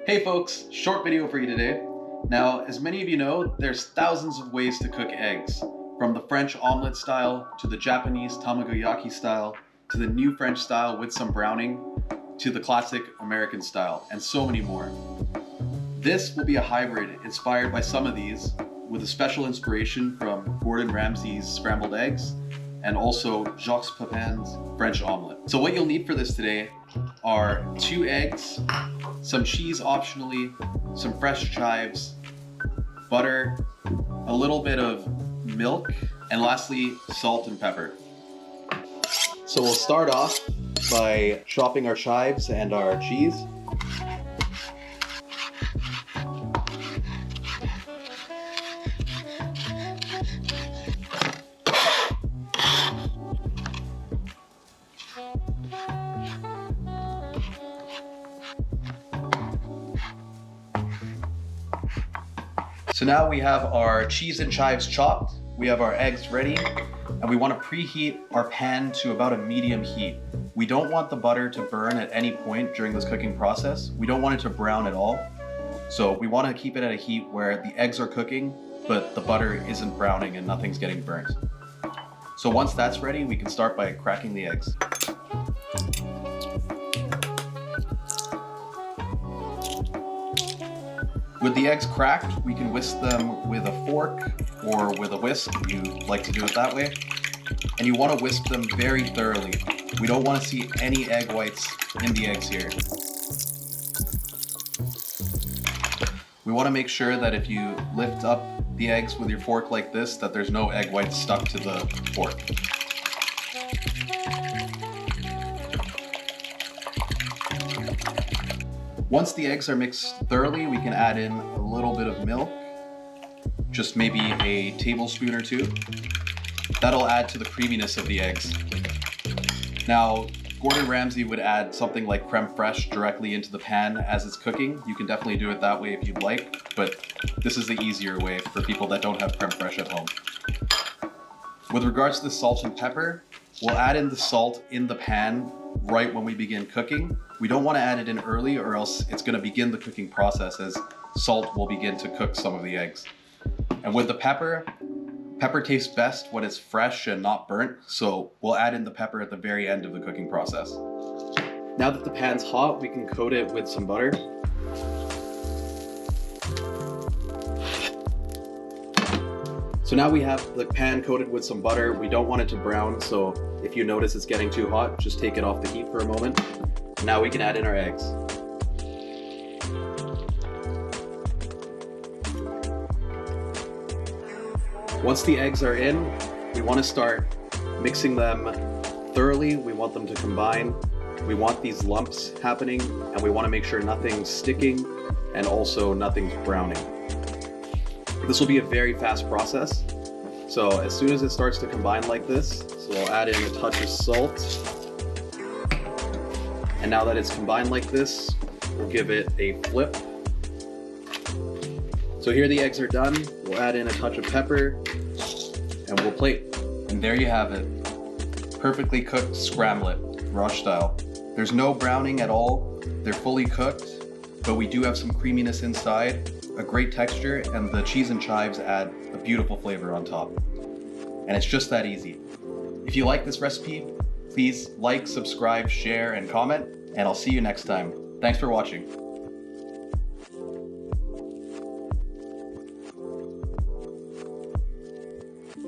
Hey folks, short video for you today. Now, as many of you know, there's thousands of ways to cook eggs, from the French omelette style, to the Japanese tamagoyaki style, to the new French style with some browning, to the classic American style, and so many more. This will be a hybrid inspired by some of these, with a special inspiration from Gordon Ramsay's scrambled eggs, and also Jacques Pepin's French omelette. So what you'll need for this today are 2 eggs, some cheese optionally, some fresh chives, butter, a little bit of milk, and lastly, salt and pepper. So we'll start off by chopping our chives and our cheese. So now we have our cheese and chives chopped, we have our eggs ready, and we want to preheat our pan to about a medium heat. We don't want the butter to burn at any point during this cooking process. We don't want it to brown at all. So we want to keep it at a heat where the eggs are cooking, but the butter isn't browning and nothing's getting burnt. So once that's ready, we can start by cracking the eggs. With the eggs cracked, we can whisk them with a fork or with a whisk if you like to do it that way. And you want to whisk them very thoroughly. We don't want to see any egg whites in the eggs here. We want to make sure that if you lift up the eggs with your fork like this, that there's no egg whites stuck to the fork. Once the eggs are mixed thoroughly, we can add in a little bit of milk, just maybe a tablespoon or 2. That'll add to the creaminess of the eggs. Now, Gordon Ramsay would add something like creme fraiche directly into the pan as it's cooking. You can definitely do it that way if you'd like, but this is the easier way for people that don't have creme fraiche at home. With regards to the salt and pepper, we'll add in the salt in the pan right when we begin cooking. We don't want to add it in early or else it's going to begin the cooking process as salt will begin to cook some of the eggs. And with the pepper tastes best when it's fresh and not burnt, so we'll add in the pepper at the very end of the cooking process. Now that the pan's hot, we can coat it with some butter. So now we have the pan coated with some butter. We don't want it to brown, so if you notice it's getting too hot, just take it off the heat for a moment. Now we can add in our eggs. Once the eggs are in, we want to start mixing them thoroughly. We want them to combine. We want these lumps happening, and we want to make sure nothing's sticking and also nothing's browning. This will be a very fast process. So as soon as it starts to combine like this, so we'll add in a touch of salt. And now that it's combined like this, we'll give it a flip. So here the eggs are done. We'll add in a touch of pepper and we'll plate. And there you have it. Perfectly cooked scrambled, Roche style. There's no browning at all. They're fully cooked, but we do have some creaminess inside, a great texture, and the cheese and chives add a beautiful flavor on top. And it's just that easy. If you like this recipe, please like, subscribe, share, and comment, and I'll see you next time. Thanks for watching.